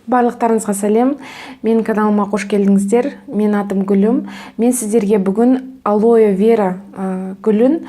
Барлықтарыңызға сәлем. Менің каналыма қош келдіңіздер. Мен атым Гүлім. Мен сіздерге бүгін алоэ вера гүлін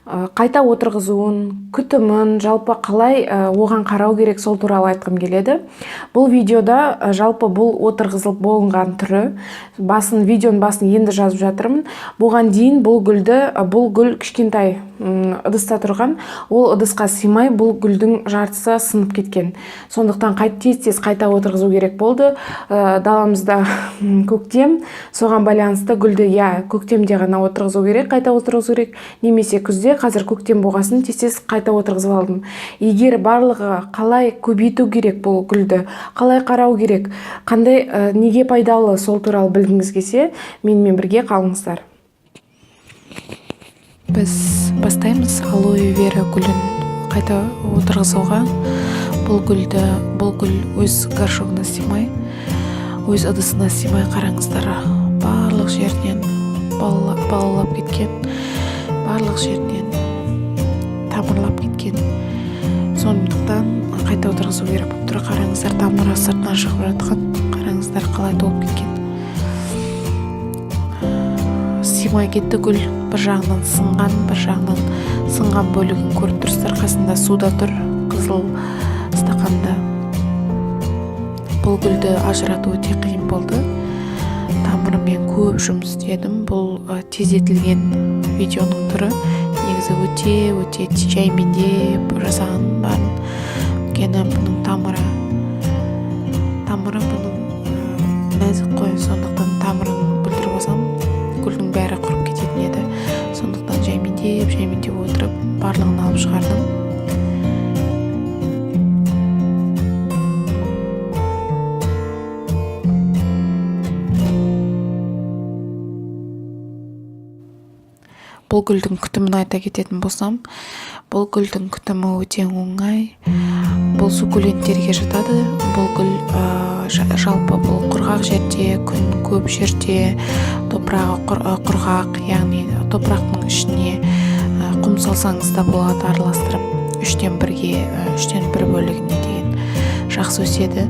қайта отырғызуын, күтімін, жалпы қалай оған қарау керек сол туралы айтқым келеді. Бұл видеода жалпы бұл отырғызылып болынған түрі, видеоның басын енді жазып жатырмын. Бұған дейін бұл гүл кішкентай ыдыста тұрған, ол ыдысқа сыймай бұл гүлдің жартысы сынып кеткен. Сондықтан тез қайта отырғызу керек болды. Даламызда көктем, соған байланысты гүлді көктемде ғана отырғызу керек, қайта отырғызу керек, немесе күзде. Қазір көктем болғасын тез қайта отырғызып алдым. Егер барлығы қалай көбейту керек бұл гүлді, қалай қарау керек, қандай неге пайдалы, сол туралы білгіңіз келсе, менімен бірге қалыңыздар. Біз бастаймыз алоэ вера гүлін қайта отырғызуға. Бұл гүл өз горшогына сыймай, өз ыдысына сыймай, қараңыздар, барлық жерінен балалап кеткен, барлық жерінен тамырлап кеткен. Сондықтан қайта отырғызу керек болып тұр. Қараңыздар, тамыры сыртынан шығып жатқан, қараңыздар қалай толып кеткен. Сыймай кетті гүл, бір жағынан сынған бөлігін көріп тұрсыздар. Қасында суда тұр, қызыл стақанда. Бұл гүлді ажырату өте қиын болды. Тамырымен көп жұмыс істедім. Бұл тездетілген видеоның түрі. Негізі өте жаймендеп жасаған барын. Өйткені бұның тамыры бұның нәзік қой, сондықтан тамырын бүлдіріп алсам, гүлдің бәрі құрып кететін еді. Сондықтан жаймендеп отырып барлығын алып шығардым. Бұл гүлдің күтімін айта кететін болсам, бұл гүлдің күтімі өте оңай. Бұл суккуленттерге жатады. Бұл гүл жалпы бұл құрғақ жерде, күн көп жерде, топырағы құрғақ, яғни топырақтың ішіне құм салсаңыз да болады, араластырып үштен бір бөлігіне деген жақсы өседі.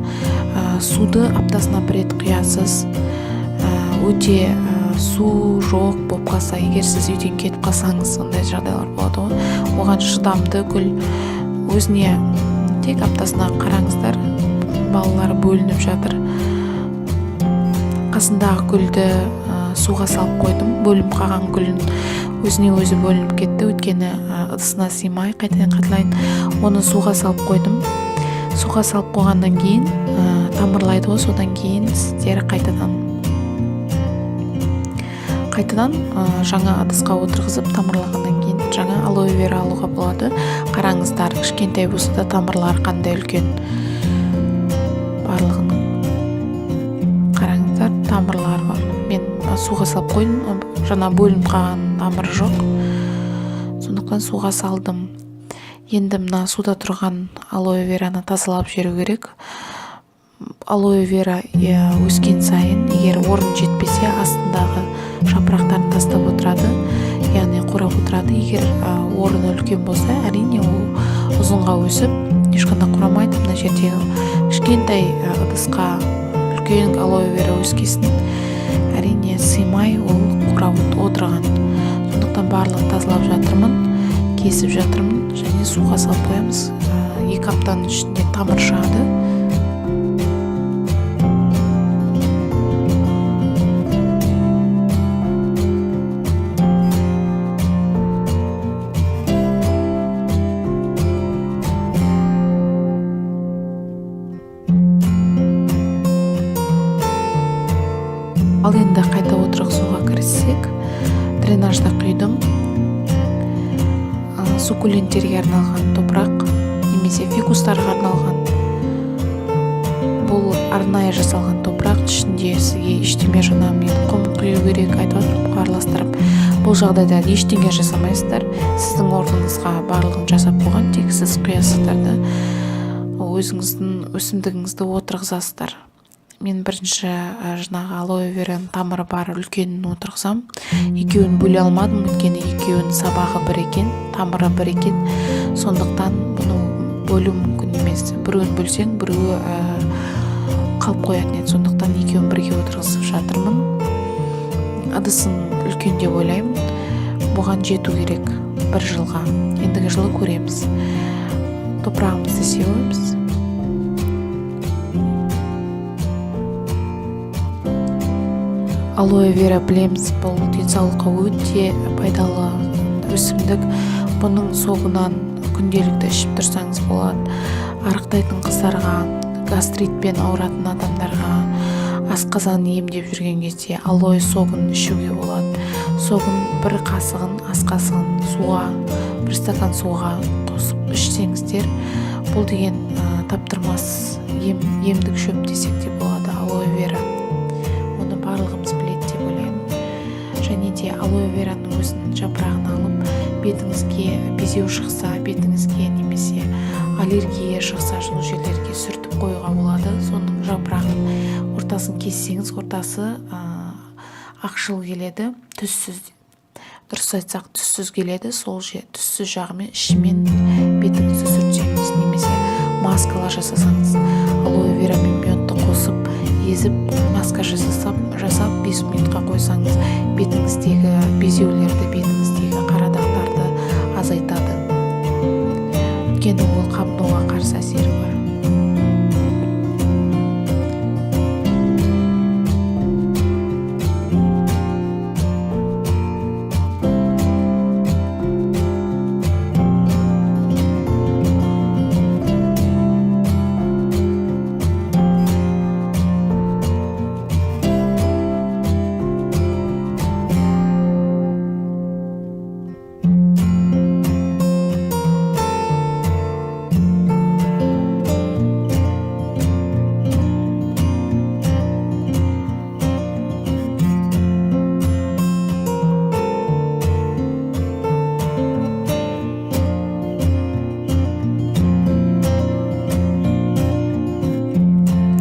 Суды аптасына бір рет құясыз. Өте су жоқ болып қалса, егер сіз үйден кетіп қалсаңыз, сондай жағдайлар болады ғой. Оған шыдамды гүл. Өзіне тек аптасына қараңыздар, балалары бөлініп жатыр. Қасындағы гүлді суға салып қойдым. Бөлініп қалған гүлін өзіне өзі бөлініп кетті, өйткені ыдысына сыймай, қайталайын. Оны суға салып қойдым. Суға салып қойғаннан кейін тамырлайды ғой, содан кейін сіздер қайтадан жаңа ыдысқа отырғызып тамырлағаннан кейін жаңа алоэ вера алуға болады. Қараңыздар, кішкентай болса да тамырлары қандай үлкен. Барлығының қараңыздар, тамырлары бар. Мен суға салып қойдым, жаңа бөлініп қалған тамыры жоқ. Сондықтан суға салдым. Енді мына суда тұрған алоэ вераны тазалап жіберу керек. Алоэ вера өскен сайын, егер орын жетпесе, астындағы жапырақтарын тастап отырады, яғни қурап отырады. Егер орын үлкен болса, әрине ол ұзынға өсіп, ешқандай құрамайды. Мына жердегі кішкентай ыдысқа үлкен алоэ вера өскесін, әрине сыймай, ол қурап отырған. Сондықтан барлығын тазалап жатырмын, кесіп жатырмын, және суға салып қоямыз. 2 аптаның ішінде тамыр шығады. Ал енді қайта отырғызуға кіріссек, дренажда құйдым. Суккуленттерге арналған топырақ, немесе фикустарға арналған. Бұл арнайы жасалған топырақ, ішінде сізге ештеңе мен құм құю керек, айтып отырып, араластырып. Бұл жағдайда ештеңе жасамайсыздар. Сіздің орныңызға барлығын жасап қойған, тек сіз құясыздар да өзіңіздің өсімдігіңізді отырғызасыздар. Мен бірінші жаңағы алоэ вераның тамыры бар үлкенін отырғызам. Екеуін бөле алмадым, өйткені екеуінің сабағы бір екен, тамыры бір екен. Сондықтан бұны бөлу мүмкін емес. Біреуін бөлсең, біреуі қалып қоятын еді, сондықтан екеуін бірге отырғызып жатырмын. Ыдысым үлкен деп ойлаймын, бұған жету керек 1 жылға. Ендігі жылы көреміз. Топырағымызды сеуіміз. Алоэ вера білеміз, бұл денсаулыққа өте пайдалы өсімдік. Бұның соғынан күнделікті ішіп тұрсаңыз болады. Арықтайтын қыздарға, гастритпен ауыратын адамдарға, асқазанын емдеп жүрген кезде алоэ соғын ішуге болады. Соғын 1 қасығын, ас қасығын суға, 1 стакан суға қосып ішсеңіздер, бұл деген таптырмас емдік шөп десек те болады алоэ вера. Оны барлығымыз біледі деп ойлаймын. Және де алоэ вераның өзінің жапырағын алып, бетіңізге безеу шықса, бетіңізге немесе аллергия шықса, сол жерлерге сүртіп қоюға болады. Соның жапырағын ортасын кессеңіз, ортасы ақшыл келеді, түссіз. Дұрыс айтсақ, түссіз келеді. Сол түссіз жағымен ішімен бетіңізді сүртсеңіз, немесе маскалар жасасаңыз, алоэ вера мен мёдты қосып, езіп, маска жасап 5 минутқа қойсаңыз, бетіңіздегі безеулерді, бетіңіздегі қара дақтарды азайтады. Өйткені ол қабынуға қарсы әсері бар.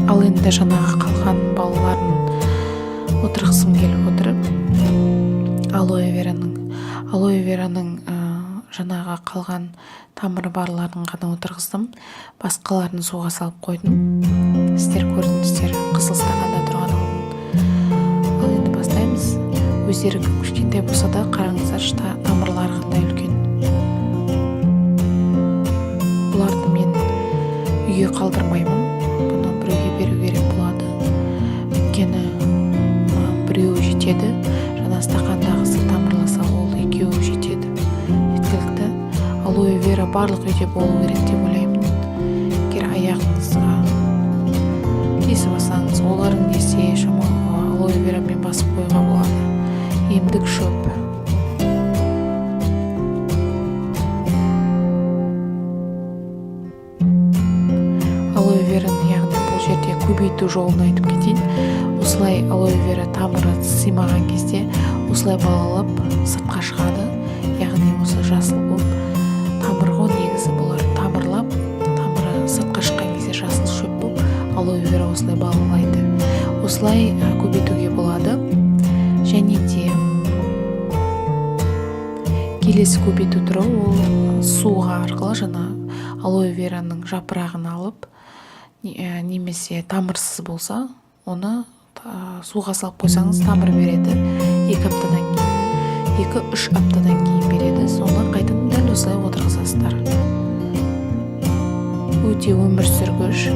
Ал енді жаңағы қалған балаларын отырғызым келіп отырып, алоэ вераның жаңағы қалған тамыры барларын ғана отырғыздым. Басқаларын суға салып қойдым. Сіздер көрдіңіздер, қызыл стақанда тұрған алдын. Ал енді бастаймыз. Өздері кішкентай болса да қараңыздар, тамырлары қандай үлкен. Бұларды мен үйге қалдырмаймын. Бұны біреуге беру керек болады. Өйткені біреуі жетеді. Жаңа стақандағысы тамырласа, ол 2-і жетеді. Жеткілікті. Алоэ вера барлық үйде болу керек деп ойлаймын. Егер аяғыңызға кесіп алсаңыз, олардың десе алоэ верамен басып қоюға болады. Емдік шөп. Алоэ вераны, яғни бұл жерде көбейту жолын айтып кетейін. Осылай алоэ вера тамыры сыймаған кезде осылай балалап сыртқа шығады. Яғни осы жасыл болып, тамырғы негізі бұлар тамырлап, тамыры сыртқа шыққан кезде жасыл шөп болып, алоэ вера осылай балалайды. Осылай көбейтуге болады. Және де келесі көбейту түрі, ол суға арқылы жаңа алоэ вераның жапырағын алып, немесе тамырсыз болса, оны суға салып қойсаңыз тамыр береді. 2 аптадан кейін, 2-3 аптадан кейін береді. Соны қайтадан дәл осылай отырғызасыздар. Өте өмір сүргіш.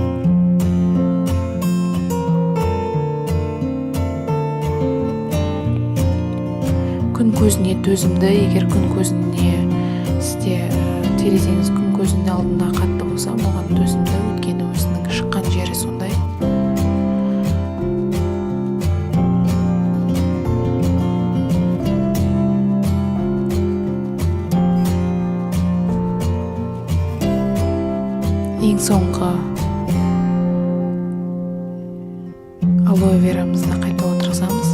Күн көзіне төзімді. Егер күн көзіне сізде терезеңіз күн көзінің алдында қатты болса, оған төзімді. Өйткені өзінің шыққан жері сондай. Ең соңғы алоэ верамызды қайта отырғызамыз.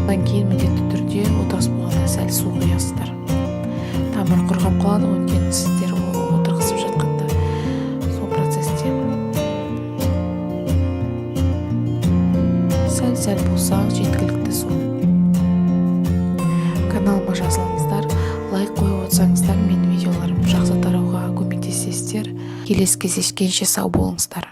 Одан кейін міндетті түрде отырғызып болғанда сәл су құясыздар. Тамыр құрғап қалады, өйткені сіздер отырғызып жатқанда сол процесте. Сәл болса жеткілікті сол. Каналыма жазылыңыздар, лайк қойып отырсаңыздар, мен видеоларым жақсы тарауға көмектесесіздер. келесі кездескенше сау болыңыздар.